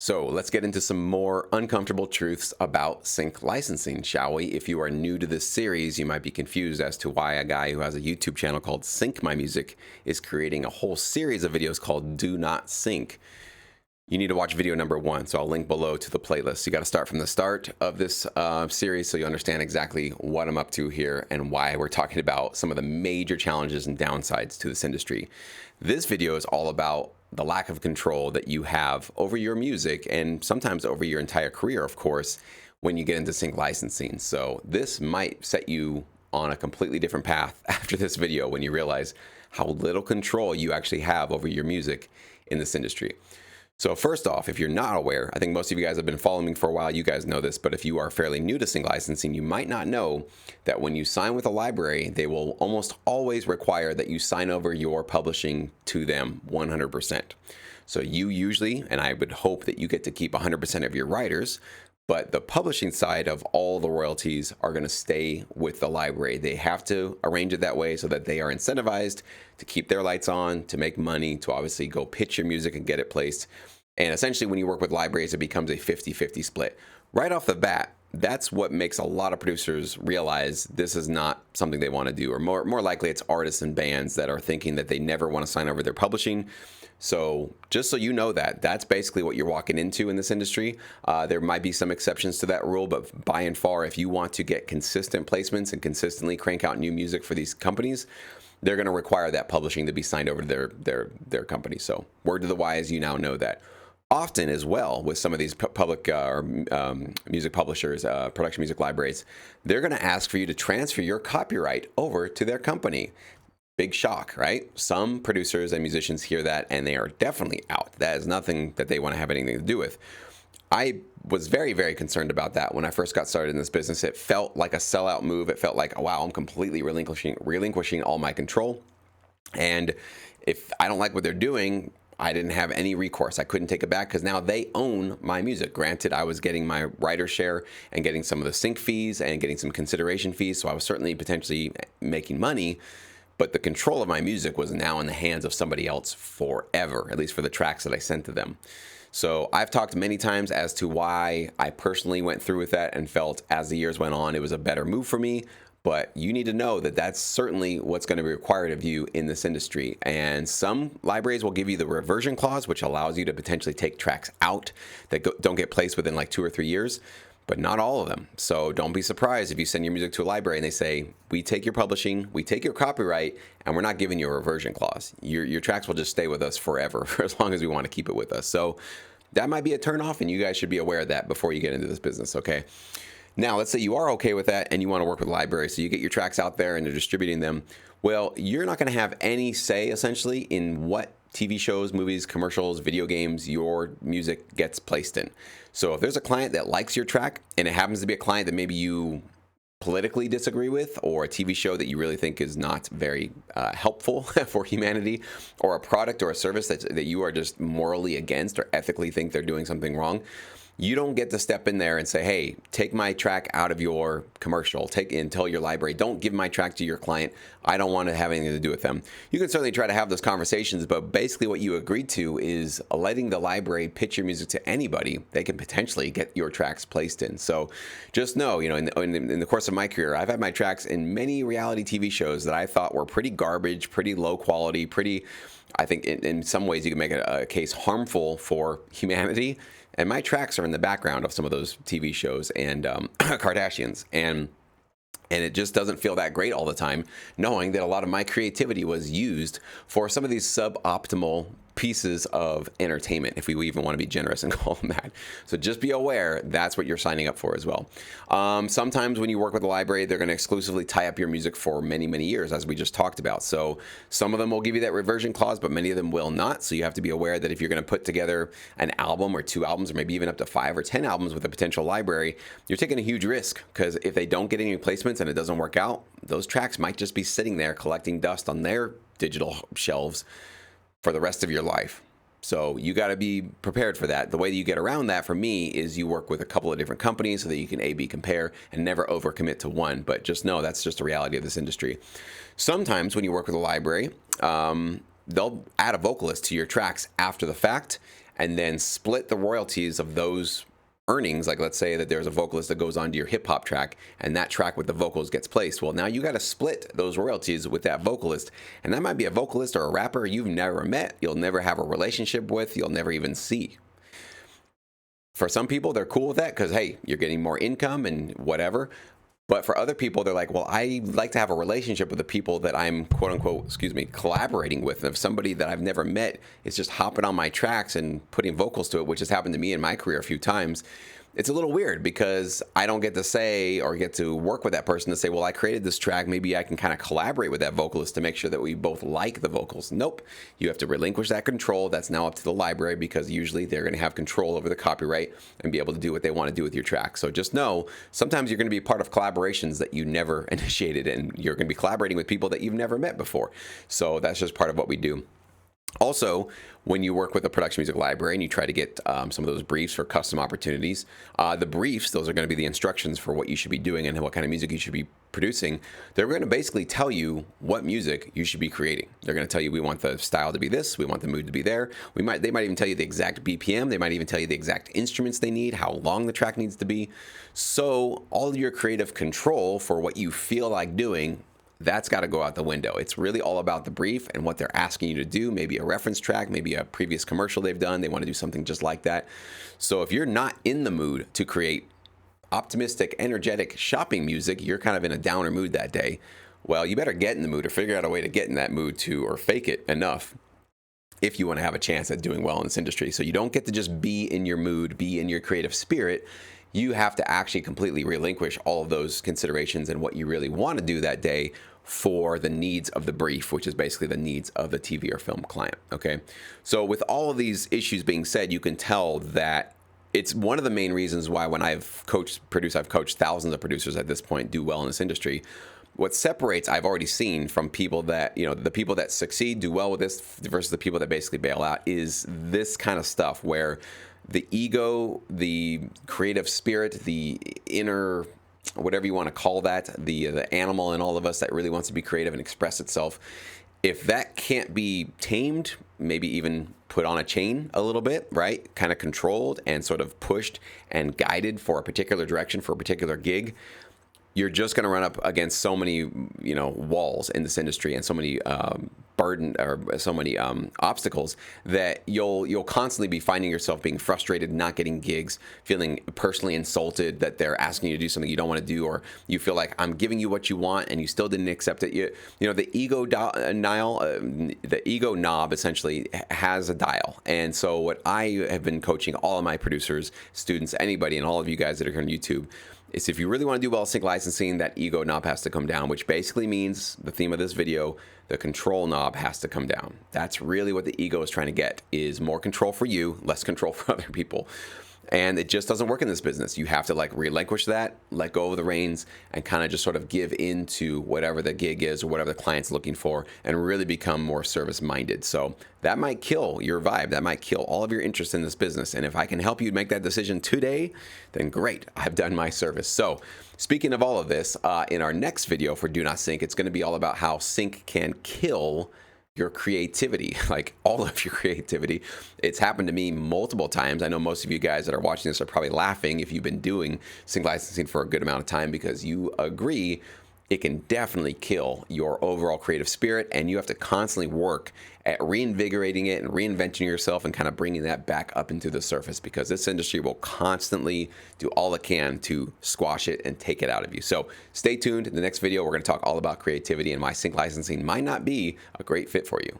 So let's get into some more uncomfortable truths about sync licensing, shall we? If you are new to this series, you might be confused as to why a guy who has a YouTube channel called Sync My Music is creating a whole series of videos called Do Not Sync. You need to watch video number 1, so I'll link below to the playlist. You got to start from the start of this series so you understand exactly what I'm up to here and why we're talking about some of the major challenges and downsides to this industry. This video is all about the lack of control that you have over your music and sometimes over your entire career, of course, when you get into sync licensing. So this might set you on a completely different path after this video when you realize how little control you actually have over your music in this industry. So first off, if you're not aware, I think most of you guys have been following me for a while, you guys know this, but if you are fairly new to sync licensing, you might not know that when you sign with a library, they will almost always require that you sign over your publishing to them 100%. So you usually, and I would hope that you get to keep 100% of your writers, but the publishing side of all the royalties are going to stay with the library. They have to arrange it that way so that they are incentivized to keep their lights on, to make money, to obviously go pitch your music and get it placed. And essentially, when you work with libraries, it becomes a 50-50 split. Right off the bat, that's what makes a lot of producers realize this is not something they want to do. Or more likely, it's artists and bands that are thinking that they never want to sign over their publishing. So just so you know that, that's basically what you're walking into in this industry. There might be some exceptions to that rule, but by and far, if you want to get consistent placements and consistently crank out new music for these companies, they're going to require that publishing to be signed over to their company. So word to the wise, you now know that. Often as well with some of these public music publishers, production music libraries, they're going to ask for you to transfer your copyright over to their company. Big shock, right? Some producers and musicians hear that and they are definitely out. That is nothing that they want to have anything to do with. I was very, very concerned about that when I first got started in this business. It felt like a sellout move. It felt like, oh, wow, I'm completely relinquishing all my control. And if I don't like what they're doing, I didn't have any recourse. I couldn't take it back because now they own my music. Granted, I was getting my writer share and getting some of the sync fees and getting some consideration fees. So I was certainly potentially making money, but the control of my music was now in the hands of somebody else forever, at least for the tracks that I sent to them. So I've talked many times as to why I personally went through with that and felt as the years went on, it was a better move for me. But you need to know that that's certainly what's going to be required of you in this industry. And some libraries will give you the reversion clause, which allows you to potentially take tracks out that don't get placed within like 2 or 3 years, but not all of them. So don't be surprised if you send your music to a library and they say, we take your publishing, we take your copyright, and we're not giving you a reversion clause. Your tracks will just stay with us forever for as long as we want to keep it with us. So that might be a turnoff, and you guys should be aware of that before you get into this business, okay? Now, let's say you are okay with that and you want to work with libraries, so you get your tracks out there and they're distributing them. Well, you're not going to have any say, essentially, in what TV shows, movies, commercials, video games your music gets placed in. So if there's a client that likes your track and it happens to be a client that maybe you politically disagree with, or a TV show that you really think is not very helpful for humanity, or a product or a service that you are just morally against or ethically think they're doing something wrong, you don't get to step in there and say, hey, take my track out of your commercial, and tell your library, don't give my track to your client. I don't want to have anything to do with them. You can certainly try to have those conversations, but basically what you agreed to is letting the library pitch your music to anybody they can potentially get your tracks placed in. So just know, in the course of my career, I've had my tracks in many reality TV shows that I thought were pretty garbage, pretty low quality, I think in some ways you can make a case harmful for humanity. And my tracks are in the background of some of those TV shows and Kardashians. And it just doesn't feel that great all the time, knowing that a lot of my creativity was used for some of these suboptimal pieces of entertainment, if we even want to be generous and call them that. So just be aware that's what you're signing up for as well. Sometimes when you work with a library, they're going to exclusively tie up your music for many, many years, as we just talked about. So some of them will give you that reversion clause, but many of them will not. So you have to be aware that if you're going to put together an album or 2 albums, or maybe even up to 5 or 10 albums with a potential library, you're taking a huge risk, because if they don't get any placements and it doesn't work out, those tracks might just be sitting there collecting dust on their digital shelves for the rest of your life. So you got to be prepared for that. The way that you get around that, for me, is you work with a couple of different companies so that you can A/B compare and never overcommit to one. But just know that's just a reality of this industry. Sometimes when you work with a library, they'll add a vocalist to your tracks after the fact, and then split the royalties of those earnings. Like, let's say that there's a vocalist that goes onto your hip hop track, and that track with the vocals gets placed. Well, now you got to split those royalties with that vocalist, and that might be a vocalist or a rapper you've never met, you'll never have a relationship with, you'll never even see. For some people, they're cool with that because, hey, you're getting more income and whatever. But for other people, they're like, well, I like to have a relationship with the people that I'm, quote unquote, collaborating with. And if somebody that I've never met is just hopping on my tracks and putting vocals to it, which has happened to me in my career a few times, it's a little weird because I don't get to say or get to work with that person to say, well, I created this track. Maybe I can kind of collaborate with that vocalist to make sure that we both like the vocals. Nope. You have to relinquish that control. That's now up to the library because usually they're going to have control over the copyright and be able to do what they want to do with your track. So just know, sometimes you're going to be a part of collaborations that you never initiated, and you're going to be collaborating with people that you've never met before. So that's just part of what we do. Also, when you work with a production music library and you try to get some of those briefs for custom opportunities, the briefs, those are going to be the instructions for what you should be doing and what kind of music you should be producing. They're going to basically tell you what music you should be creating. They're going to tell you, we want the style to be this, we want the mood to be there. They might even tell you the exact BPM. They might even tell you the exact instruments they need, how long the track needs to be. So all your creative control for what you feel like doing, that's got to go out the window. It's really all about the brief and what they're asking you to do. Maybe a reference track, maybe a previous commercial they've done. They want to do something just like that. So if you're not in the mood to create optimistic, energetic shopping music, you're kind of in a downer mood that day, well, you better get in the mood or figure out a way to get in that mood too, or fake it enough if you want to have a chance at doing well in this industry. So you don't get to just be in your mood, be in your creative spirit. You have to actually completely relinquish all of those considerations and what you really want to do that day for the needs of the brief, which is basically the needs of the TV or film client. Okay. So with all of these issues being said, you can tell that it's one of the main reasons why when I've coached thousands of producers at this point do well in this industry. What separates, I've already seen, from people that, the people that succeed, do well with this versus the people that basically bail out, is this kind of stuff where the ego, the creative spirit, the inner, whatever you want to call that, the animal in all of us that really wants to be creative and express itself, if that can't be tamed, maybe even put on a chain a little bit, right? Kind of controlled and sort of pushed and guided for a particular direction, for a particular gig, you're just going to run up against so many, walls in this industry and so many obstacles that you'll constantly be finding yourself being frustrated, not getting gigs, feeling personally insulted that they're asking you to do something you don't want to do, or you feel like I'm giving you what you want and you still didn't accept it. The ego knob essentially has a dial. And so what I have been coaching all of my producers, students, anybody, and all of you guys that are here on YouTube, is if you really want to do well sync licensing, that ego knob has to come down, which basically means, the theme of this video, the control knob has to come down. That's really what the ego is trying to get, is more control for you, less control for other people. And it just doesn't work in this business. You have to relinquish that, let go of the reins, and kind of just sort of give into whatever the gig is or whatever the client's looking for, and really become more service minded. So that might kill your vibe. That might kill all of your interest in this business. And if I can help you make that decision today, then great, I've done my service. So speaking of all of this, in our next video for Do Not Sync, it's going to be all about how sync can kill your creativity, like all of your creativity. It's happened to me multiple times. I know most of you guys that are watching this are probably laughing if you've been doing sync licensing for a good amount of time, because you agree it can definitely kill your overall creative spirit, and you have to constantly work at reinvigorating it and reinventing yourself and kind of bringing that back up into the surface, because this industry will constantly do all it can to squash it and take it out of you. So stay tuned. In the next video, we're going to talk all about creativity and why sync licensing might not be a great fit for you.